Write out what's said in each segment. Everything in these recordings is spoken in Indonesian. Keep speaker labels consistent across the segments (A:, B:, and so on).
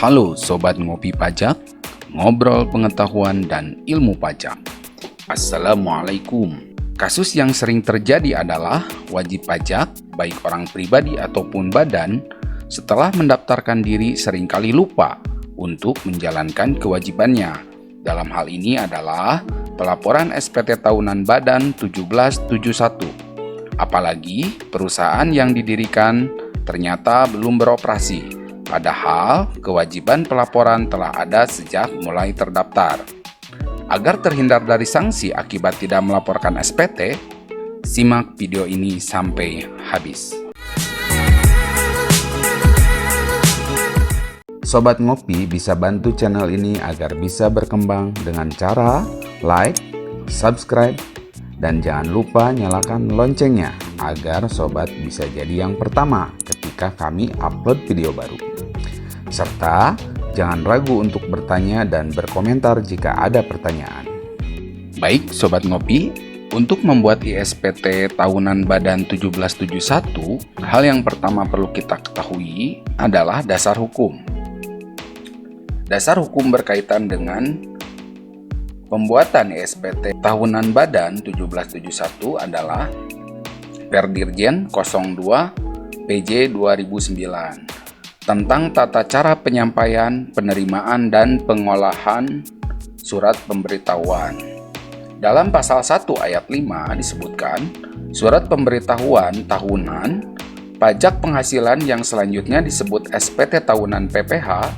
A: Halo Sobat Ngopi Pajak, ngobrol pengetahuan dan ilmu pajak. Assalamualaikum. Kasus yang sering terjadi adalah wajib pajak, baik orang pribadi ataupun badan, setelah mendaftarkan diri seringkali lupa untuk menjalankan kewajibannya. Dalam hal ini adalah pelaporan SPT tahunan badan 1771. Apalagi perusahaan yang didirikan ternyata belum beroperasi. Padahal kewajiban pelaporan telah ada sejak mulai terdaftar. Agar terhindar dari sanksi akibat tidak melaporkan SPT, simak video ini sampai habis. Sobat Ngopi bisa bantu channel ini agar bisa berkembang dengan cara like, subscribe, dan jangan lupa nyalakan loncengnya agar sobat bisa jadi yang pertama ketika kami upload video baru. Serta jangan ragu untuk bertanya dan berkomentar jika ada pertanyaan. Baik Sobat Ngopi, untuk membuat ISPT tahunan badan 1771, hal yang pertama perlu kita ketahui adalah dasar hukum. Dasar hukum berkaitan dengan pembuatan ISPT tahunan badan 1771 adalah Perdirjen 02 PJ 2009 tentang tata cara penyampaian, penerimaan, dan pengolahan surat pemberitahuan. Dalam pasal 1 ayat 5 disebutkan, surat pemberitahuan tahunan, pajak penghasilan yang selanjutnya disebut SPT tahunan PPH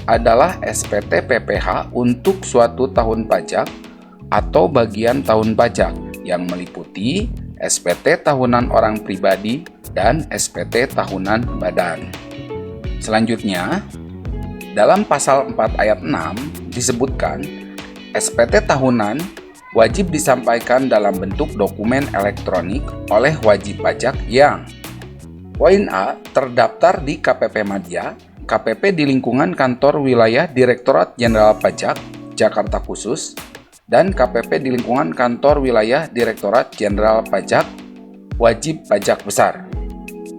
A: adalah SPT PPH untuk suatu tahun pajak atau bagian tahun pajak yang meliputi SPT tahunan orang pribadi dan SPT tahunan badan. Selanjutnya, dalam pasal 4 ayat 6 disebutkan SPT tahunan wajib disampaikan dalam bentuk dokumen elektronik oleh wajib pajak yang poin A terdaftar di KPP Madya, KPP di lingkungan kantor wilayah Direktorat Jenderal Pajak Jakarta Khusus, dan KPP di lingkungan kantor wilayah Direktorat Jenderal Pajak Wajib Pajak Besar.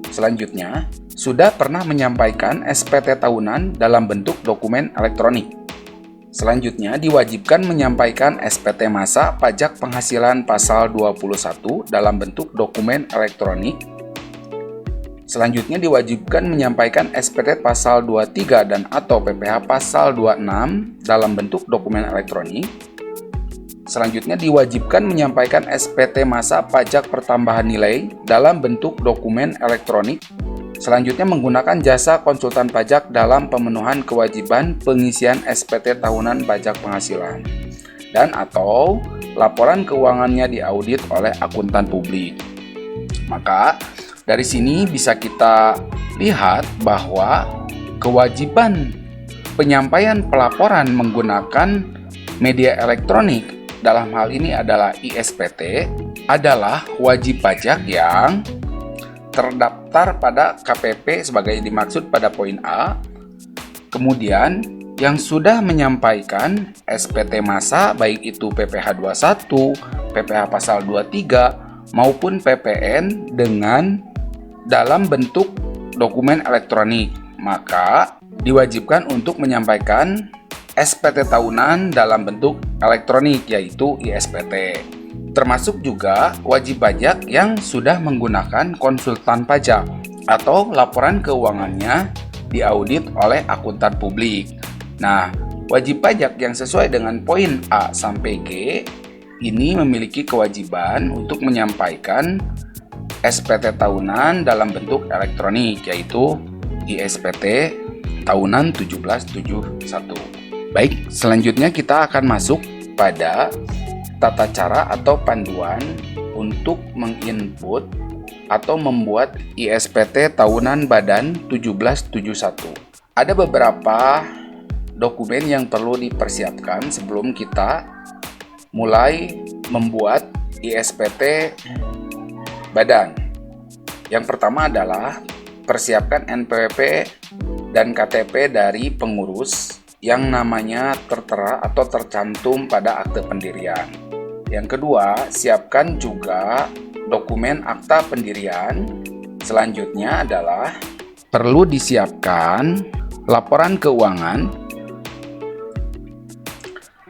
A: Selanjutnya, sudah pernah menyampaikan SPT tahunan dalam bentuk dokumen elektronik. Selanjutnya, diwajibkan menyampaikan SPT masa pajak penghasilan pasal 21 dalam bentuk dokumen elektronik. Selanjutnya, diwajibkan menyampaikan SPT pasal 23 dan atau PPH pasal 26 dalam bentuk dokumen elektronik. Selanjutnya, diwajibkan menyampaikan SPT masa pajak pertambahan nilai dalam bentuk dokumen elektronik. Selanjutnya, menggunakan jasa konsultan pajak dalam pemenuhan kewajiban pengisian SPT tahunan pajak penghasilan, dan atau laporan keuangannya diaudit oleh akuntan publik. Maka, dari sini bisa kita lihat bahwa kewajiban penyampaian pelaporan menggunakan media elektronik, dalam hal ini adalah ISPT, adalah wajib pajak yang terdaftar pada KPP sebagai dimaksud pada poin A, kemudian yang sudah menyampaikan SPT masa baik itu PPH 21, PPH pasal 23 maupun PPN dengan dalam bentuk dokumen elektronik, maka diwajibkan untuk menyampaikan SPT tahunan dalam bentuk elektronik yaitu ISPT. Termasuk juga wajib pajak yang sudah menggunakan konsultan pajak atau laporan keuangannya diaudit oleh akuntan publik. Nah, wajib pajak yang sesuai dengan poin A sampai G ini memiliki kewajiban untuk menyampaikan SPT tahunan dalam bentuk elektronik yaitu ISPT tahunan 1771. Baik, selanjutnya kita akan masuk pada tata cara atau panduan untuk menginput atau membuat ISPT tahunan badan 1771. Ada beberapa dokumen yang perlu dipersiapkan sebelum kita mulai membuat ISPT badan. Yang pertama adalah persiapkan NPWP dan KTP dari pengurus yang namanya tertera atau tercantum pada akte pendirian. Yang kedua, siapkan juga dokumen akta pendirian. Selanjutnya adalah perlu disiapkan Laporan keuangan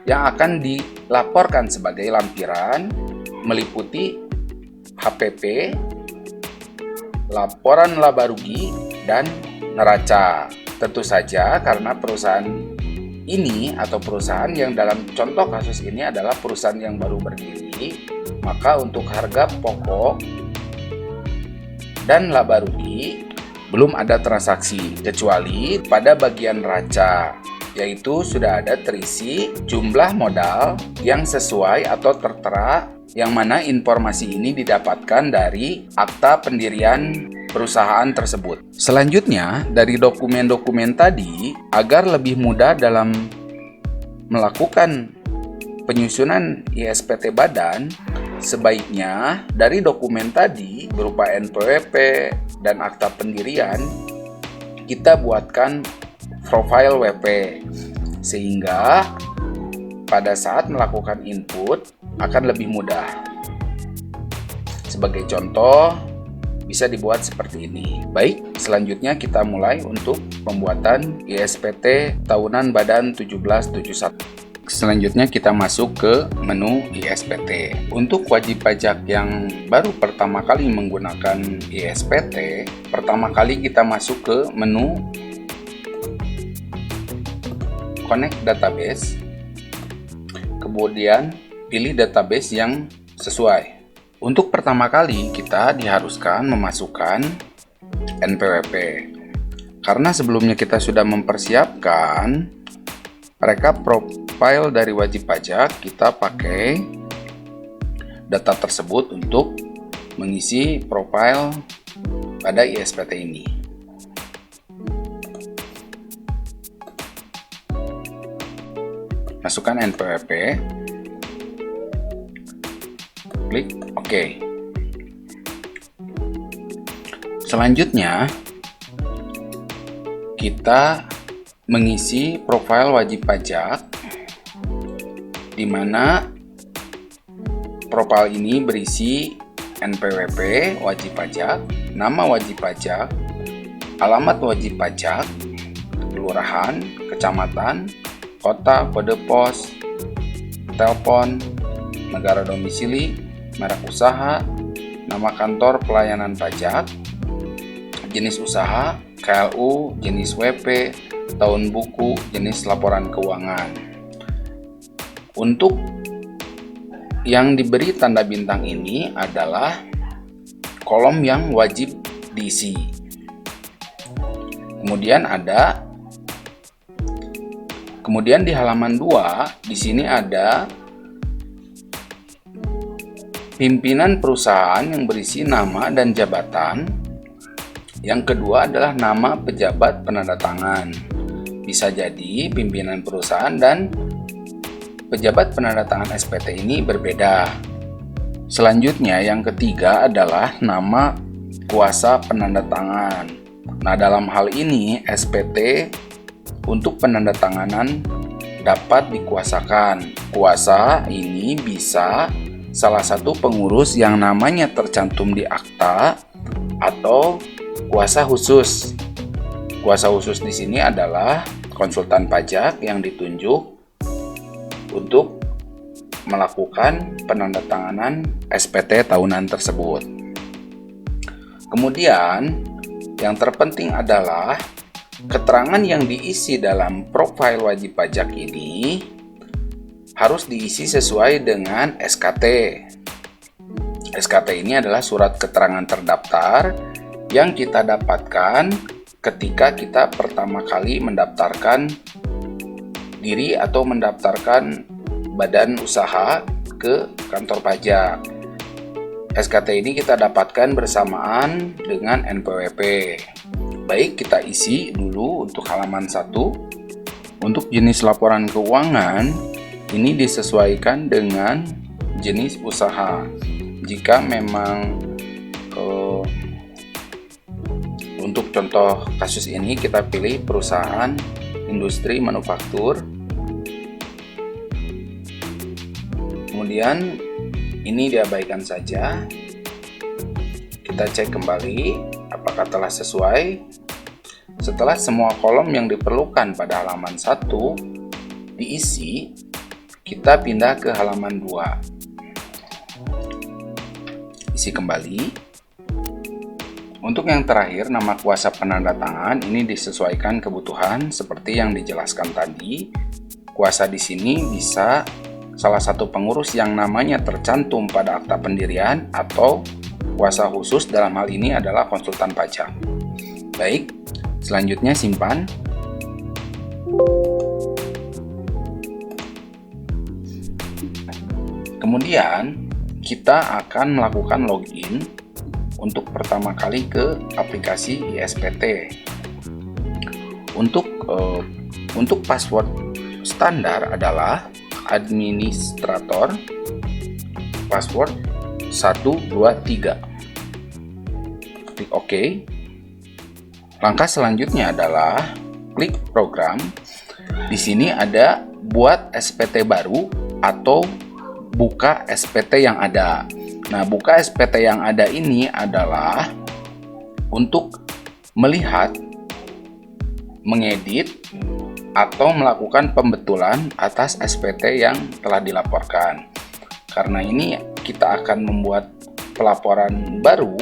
A: yang akan dilaporkan sebagai lampiran meliputi HPP, laporan laba rugi, dan neraca. Tentu saja karena perusahaan ini atau perusahaan yang dalam contoh kasus ini adalah perusahaan yang baru berdiri, maka untuk harga pokok dan laba rugi belum ada transaksi kecuali pada bagian neraca, yaitu sudah ada terisi jumlah modal yang sesuai atau tertera, yang mana informasi ini didapatkan dari akta pendirian perusahaan tersebut. Selanjutnya, dari dokumen-dokumen tadi, agar lebih mudah dalam melakukan penyusunan ISPT badan, sebaiknya dari dokumen tadi berupa NPWP dan akta pendirian, kita buatkan profil WP, sehingga pada saat melakukan input akan lebih mudah. Sebagai contoh, bisa dibuat seperti ini. Baik, selanjutnya kita mulai untuk pembuatan ISPT tahunan badan 1771. Selanjutnya kita masuk ke menu ISPT. Untuk wajib pajak yang baru pertama kali menggunakan ISPT, pertama kali kita masuk ke menu Connect Database, kemudian pilih database yang sesuai. Untuk pertama kali kita diharuskan memasukkan NPWP, karena sebelumnya kita sudah mempersiapkan rekap profil dari wajib pajak. Kita pakai data tersebut untuk mengisi profil pada ISPT ini. Masukkan NPWP, klik OK. Selanjutnya kita mengisi profil wajib pajak, di mana profil ini berisi NPWP wajib pajak, nama wajib pajak, alamat wajib pajak, kelurahan, kecamatan, kota, kode pos, telepon, negara domisili, merek usaha, nama kantor pelayanan pajak, jenis usaha, KLU, jenis WP, tahun buku, jenis laporan keuangan. Untuk yang diberi tanda bintang ini adalah kolom yang wajib diisi. Kemudian di halaman 2 di sini ada pimpinan perusahaan yang berisi nama dan jabatan. Yang kedua adalah nama pejabat penandatangan. Bisa jadi pimpinan perusahaan dan pejabat penandatangan SPT ini berbeda. Selanjutnya yang ketiga adalah nama kuasa penandatangan. Nah, dalam hal ini SPT untuk penandatanganan dapat dikuasakan. Kuasa ini bisa salah satu pengurus yang namanya tercantum di akta atau kuasa khusus. Kuasa khusus di sini adalah konsultan pajak yang ditunjuk untuk melakukan penandatanganan SPT tahunan tersebut. Kemudian, yang terpenting adalah keterangan yang diisi dalam profil wajib pajak ini harus diisi sesuai dengan SKT. SKT ini adalah surat keterangan terdaftar yang kita dapatkan ketika kita pertama kali mendaftarkan diri atau mendaftarkan badan usaha ke kantor pajak. SKT ini kita dapatkan bersamaan dengan NPWP. Baik, kita isi dulu untuk halaman 1. Untuk jenis laporan keuangan, ini disesuaikan dengan jenis usaha. Jika memang untuk contoh kasus ini kita pilih perusahaan industri manufaktur. Kemudian ini diabaikan saja. Kita cek kembali apakah telah sesuai. Setelah semua kolom yang diperlukan pada halaman 1 diisi, kita pindah ke halaman 2. Isi kembali. Untuk yang terakhir, nama kuasa penanda tangan ini disesuaikan kebutuhan seperti yang dijelaskan tadi. Kuasa di sini bisa salah satu pengurus yang namanya tercantum pada akta pendirian atau kuasa khusus dalam hal ini adalah konsultan pajak. Baik, selanjutnya simpan. Kemudian kita akan melakukan login untuk pertama kali ke aplikasi ISPT. Untuk password standar adalah administrator password 123. Klik OK. Langkah selanjutnya adalah klik program. Di sini ada buat SPT baru atau buka SPT yang ada. Nah, buka SPT yang ada ini adalah untuk melihat, mengedit, atau melakukan pembetulan atas SPT yang telah dilaporkan. Karena ini kita akan membuat pelaporan baru,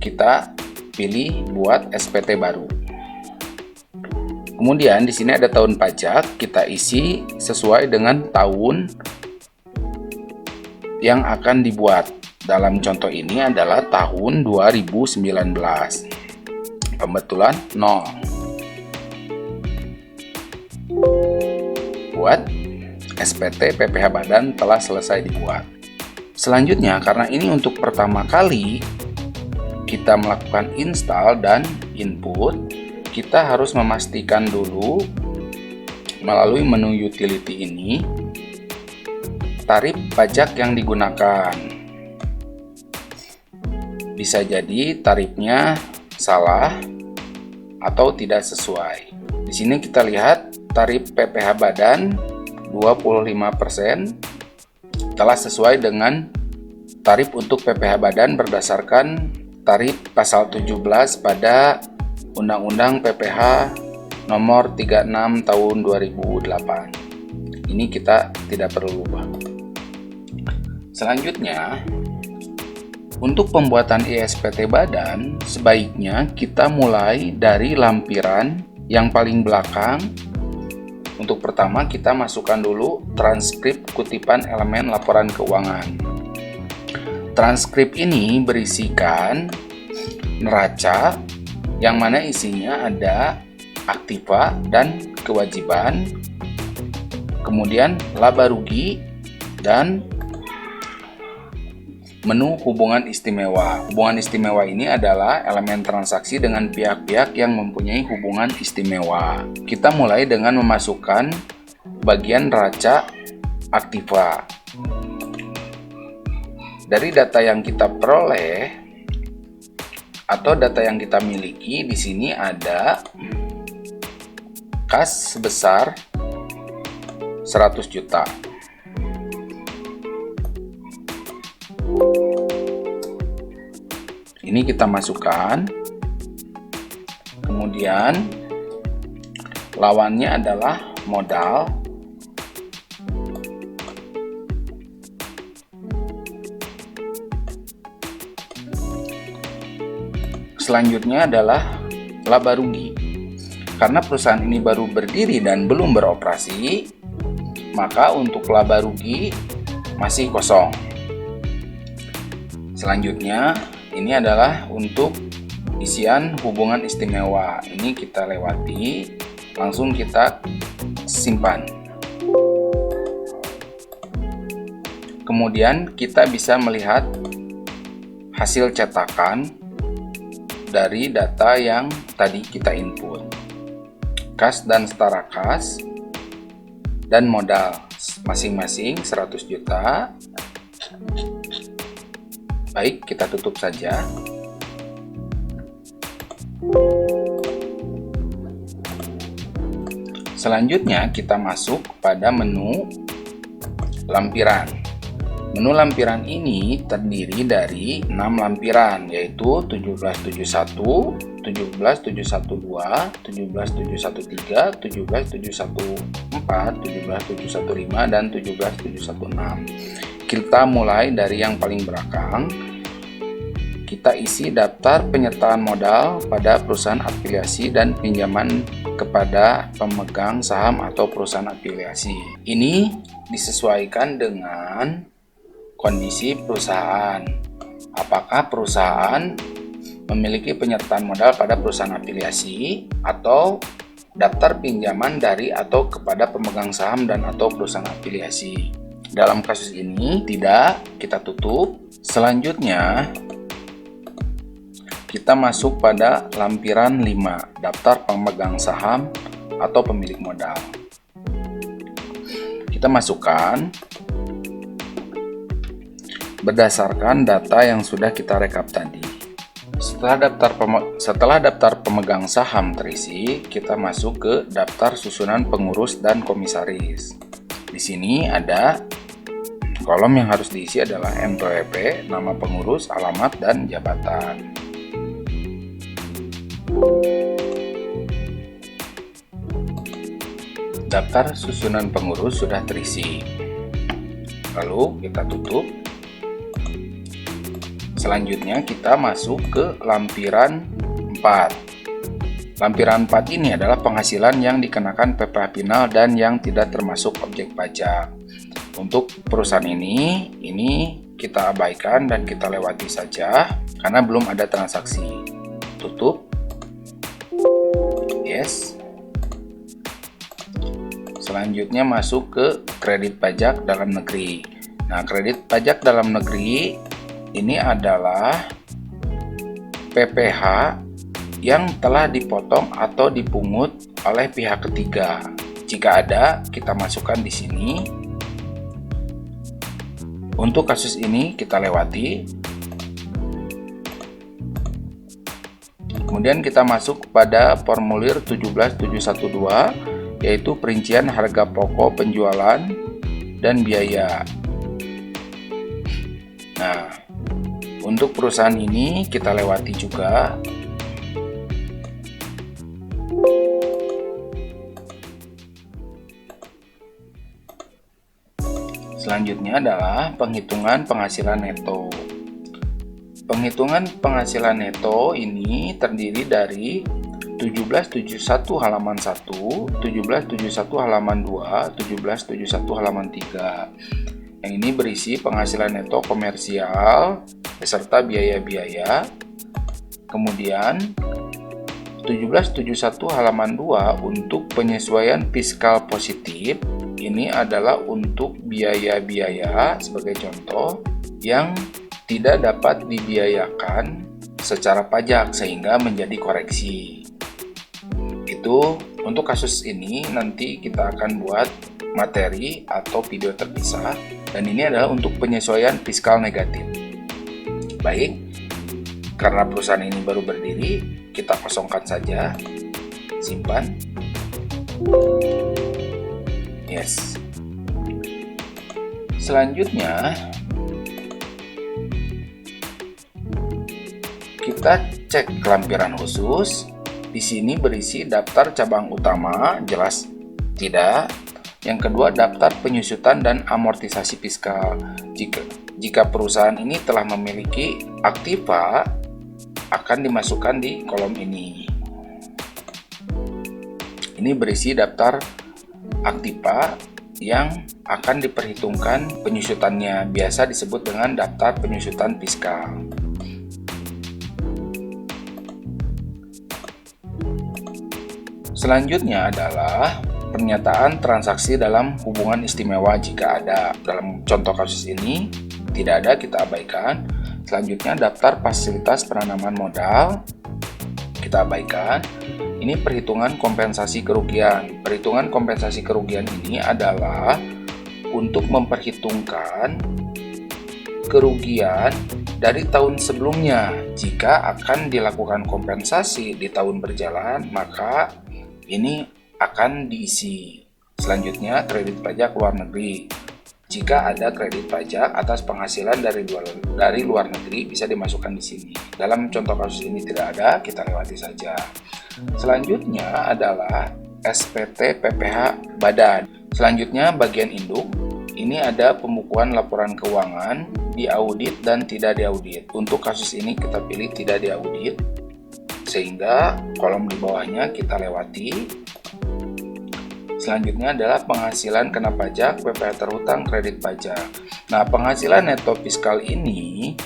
A: kita pilih buat SPT baru. Kemudian di sini ada tahun pajak, kita isi sesuai dengan tahun yang akan dibuat. Dalam contoh ini adalah tahun 2019. Pembetulan 0. Buat SPT PPh Badan telah selesai dibuat. Selanjutnya, karena ini untuk pertama kali kita melakukan install dan input, kita harus memastikan dulu melalui menu utility ini tarif pajak yang digunakan. Bisa jadi tarifnya salah atau tidak sesuai. Di sini kita lihat tarif PPh Badan 25% telah sesuai dengan tarif untuk PPh Badan berdasarkan tarif pasal 17 pada Undang-Undang PPh nomor 36 tahun 2008. Ini kita tidak perlu ubah. Selanjutnya, untuk pembuatan ISPT Badan, sebaiknya kita mulai dari lampiran yang paling belakang. Untuk pertama, kita masukkan dulu transkrip kutipan elemen laporan keuangan. Transkrip ini berisikan neraca, yang mana isinya ada aktiva dan kewajiban, kemudian laba rugi, dan menu hubungan istimewa. Hubungan istimewa ini adalah elemen transaksi dengan pihak-pihak yang mempunyai hubungan istimewa. Kita mulai dengan memasukkan bagian neraca aktiva. Dari data yang kita peroleh atau data yang kita miliki, di sini ada kas sebesar 100 juta. Ini kita masukkan. Kemudian lawannya adalah modal. Selanjutnya adalah laba rugi. Karena perusahaan ini baru berdiri dan belum beroperasi, maka untuk laba rugi masih kosong. Selanjutnya, ini adalah untuk isian hubungan istimewa. Ini kita lewati, langsung kita simpan. Kemudian kita bisa melihat hasil cetakan dari data yang tadi kita input. Kas dan setara kas dan modal masing-masing 100 juta. Baik, kita tutup saja. Selanjutnya kita masuk pada menu lampiran.
B: Menu lampiran ini terdiri dari 6 lampiran, yaitu 17711, 17712, 17713, 17714, 17715, dan 17716. Kita mulai dari yang paling belakang. Kita isi daftar penyertaan modal pada perusahaan afiliasi dan pinjaman kepada pemegang saham atau perusahaan afiliasi. Ini disesuaikan dengan kondisi perusahaan. Apakah perusahaan memiliki penyertaan modal pada perusahaan afiliasi atau daftar pinjaman dari atau kepada pemegang saham dan atau perusahaan afiliasi. Dalam kasus ini tidak, kita tutup. Selanjutnya kita masuk pada lampiran 5, daftar pemegang saham atau pemilik modal. Kita masukkan berdasarkan data yang sudah kita rekap tadi. Setelah daftar pemegang saham terisi, kita masuk ke daftar susunan pengurus dan komisaris. Di sini ada kolom yang harus diisi adalah NPWP, nama pengurus, alamat, dan jabatan. Daftar susunan pengurus sudah terisi. Lalu kita tutup. Selanjutnya kita masuk ke lampiran 4. Lampiran 4 ini adalah penghasilan yang dikenakan PPh final dan yang tidak termasuk objek pajak. Untuk perusahaan ini kita abaikan dan kita lewati saja karena belum ada transaksi. Tutup. Yes. Selanjutnya masuk ke kredit pajak dalam negeri. Nah, kredit pajak dalam negeri ini adalah PPh yang telah dipotong atau dipungut oleh pihak ketiga. Jika ada, kita masukkan di sini. Untuk kasus ini kita lewati. Kemudian kita masuk pada formulir 17712, yaitu perincian harga pokok penjualan dan biaya. Nah, untuk perusahaan ini kita lewati juga. Selanjutnya adalah penghitungan penghasilan neto. Penghitungan penghasilan neto ini terdiri dari 1771 halaman 1, 1771 halaman 2, 1771 halaman 3. Yang ini berisi penghasilan neto komersial beserta biaya-biaya. Kemudian 1771 halaman 2 untuk penyesuaian fiskal positif. Ini adalah untuk biaya-biaya sebagai contoh yang tidak dapat dibiayakan secara pajak sehingga menjadi koreksi. Itu untuk kasus ini nanti kita akan buat materi atau video terpisah, dan ini adalah untuk penyesuaian fiskal negatif. Baik, karena perusahaan ini baru berdiri, kita kosongkan saja, simpan. Yes. Selanjutnya kita cek lampiran khusus. Di sini berisi daftar cabang utama, jelas tidak. Yang kedua, daftar penyusutan dan amortisasi fiskal. Jika perusahaan ini telah memiliki aktiva, akan dimasukkan di kolom ini. Ini berisi daftar aktiva yang akan diperhitungkan penyusutannya, biasa disebut dengan daftar penyusutan fiskal. Selanjutnya adalah pernyataan transaksi dalam hubungan istimewa jika ada. Dalam contoh kasus ini tidak ada, kita abaikan. Selanjutnya daftar fasilitas penanaman modal, kita abaikan. Ini perhitungan kompensasi kerugian. Perhitungan kompensasi kerugian ini adalah untuk memperhitungkan kerugian dari tahun sebelumnya. Jika akan dilakukan kompensasi di tahun berjalan, maka ini akan diisi. Selanjutnya, kredit pajak luar negeri. Jika ada kredit pajak atas penghasilan dari luar negeri bisa dimasukkan di sini. Dalam contoh kasus ini tidak ada, kita lewati saja. Selanjutnya adalah SPT PPh Badan. Selanjutnya bagian induk. Ini ada pembukuan laporan keuangan, diaudit dan tidak diaudit. Untuk kasus ini kita pilih tidak diaudit, sehingga kolom di bawahnya kita lewati. Selanjutnya adalah penghasilan kena pajak, PPh terhutang, kredit pajak. Nah, penghasilan neto fiskal ini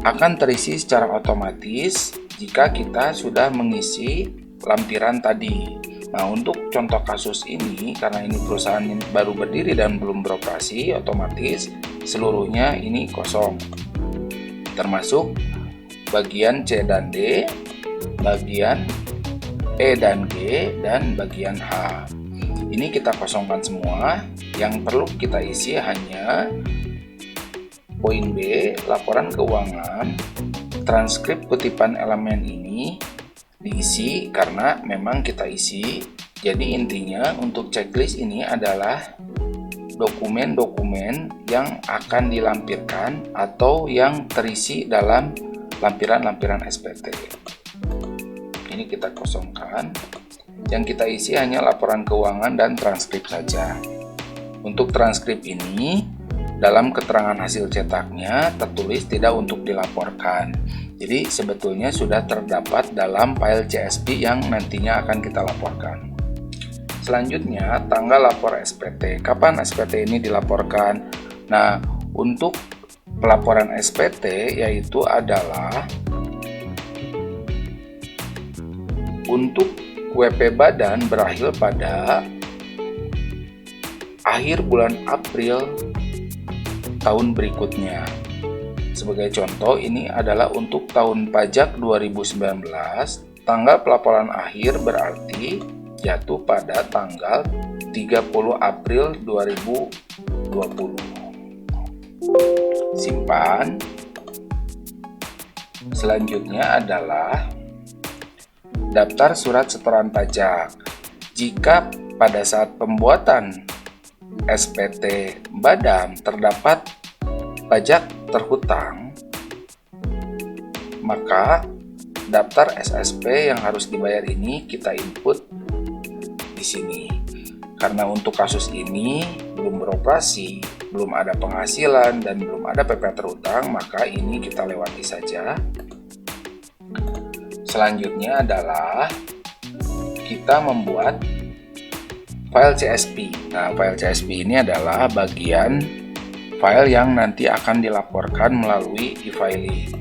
B: akan terisi secara otomatis jika kita sudah mengisi lampiran tadi. Nah, untuk contoh kasus ini, karena ini perusahaan yang baru berdiri dan belum beroperasi, otomatis seluruhnya ini kosong. Termasuk bagian C dan D, bagian E dan G, dan bagian H. Ini kita kosongkan semua. Yang perlu kita isi hanya poin B, laporan keuangan, transkrip kutipan elemen ini diisi karena memang kita isi. Jadi intinya untuk checklist ini adalah dokumen-dokumen yang akan dilampirkan atau yang terisi dalam lampiran-lampiran SPT. Ini kita kosongkan. Yang kita isi hanya laporan keuangan dan transkrip saja. Untuk transkrip ini, dalam keterangan hasil cetaknya tertulis tidak untuk dilaporkan. Jadi sebetulnya sudah terdapat dalam file CSV yang nantinya akan kita laporkan. Selanjutnya, tanggal lapor SPT. Kapan SPT ini dilaporkan? Nah, untuk pelaporan SPT yaitu adalah untuk WP Badan berakhir pada akhir bulan April tahun berikutnya. Sebagai contoh, ini adalah untuk tahun pajak 2019, tanggal pelaporan akhir berarti jatuh pada tanggal 30 April 2020. Simpan. Selanjutnya adalah daftar surat setoran pajak. Jika pada saat pembuatan SPT Badan terdapat pajak terhutang, maka daftar SSP yang harus dibayar ini kita input di sini. Karena untuk kasus ini belum beroperasi, belum ada penghasilan dan belum ada PPh terhutang, maka ini kita lewati saja. Selanjutnya adalah kita membuat file CSV. Nah, file CSV ini adalah bagian file yang nanti akan dilaporkan melalui e-filing.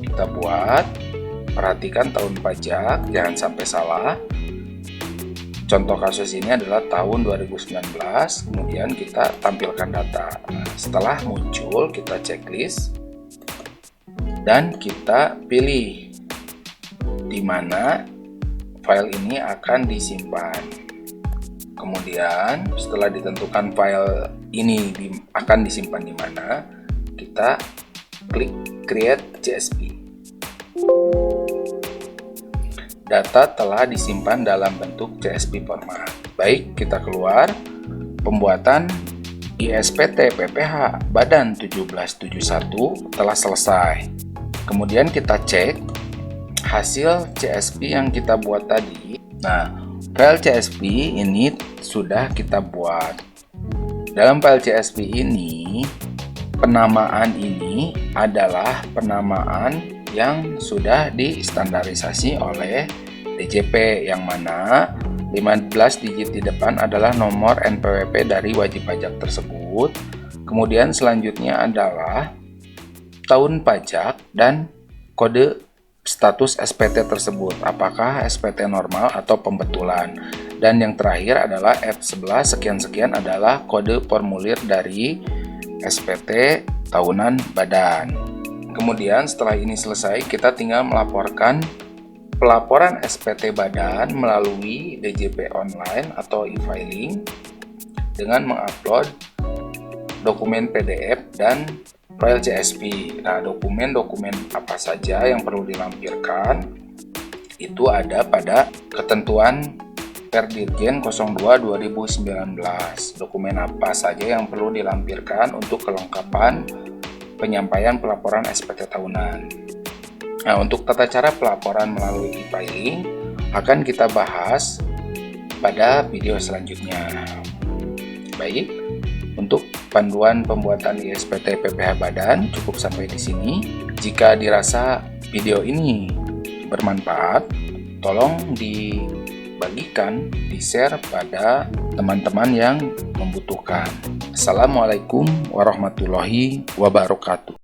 B: Kita buat, perhatikan tahun pajak, jangan sampai salah. Contoh kasus ini adalah tahun 2019, kemudian kita tampilkan data. Nah, setelah muncul, kita checklist dan kita pilih di mana file ini akan disimpan. Kemudian setelah ditentukan file ini akan disimpan di mana, kita klik Create CSV. Data telah disimpan dalam bentuk CSV format. Baik, kita keluar. Pembuatan ISPT PPh Badan 1771 telah selesai. Kemudian kita cek hasil CSV yang kita buat tadi. Nah, file CSV ini sudah kita buat. Dalam file CSV ini, penamaan ini adalah penamaan yang sudah distandarisasi oleh DJP, yang mana 15 digit di depan adalah nomor NPWP dari wajib pajak tersebut. Kemudian selanjutnya adalah tahun pajak dan kode status SPT tersebut, apakah SPT normal atau pembetulan. Dan yang terakhir adalah F11 sekian-sekian adalah kode formulir dari SPT tahunan badan. Kemudian setelah ini selesai, kita tinggal melaporkan pelaporan SPT badan melalui DJP online atau e-filing dengan mengupload dokumen PDF dan file CSV. Nah, dokumen-dokumen apa saja yang perlu dilampirkan itu ada pada ketentuan Perdirjen 02/2019. Dokumen apa saja yang perlu dilampirkan untuk kelengkapan penyampaian pelaporan SPT tahunan. Nah, untuk tata cara pelaporan melalui e-filing akan kita bahas pada video selanjutnya. Baik, untuk panduan pembuatan ISPT PPh Badan cukup sampai di sini. Jika dirasa video ini bermanfaat, tolong dibagikan, di-share pada teman-teman yang membutuhkan. Assalamualaikum warahmatullahi wabarakatuh.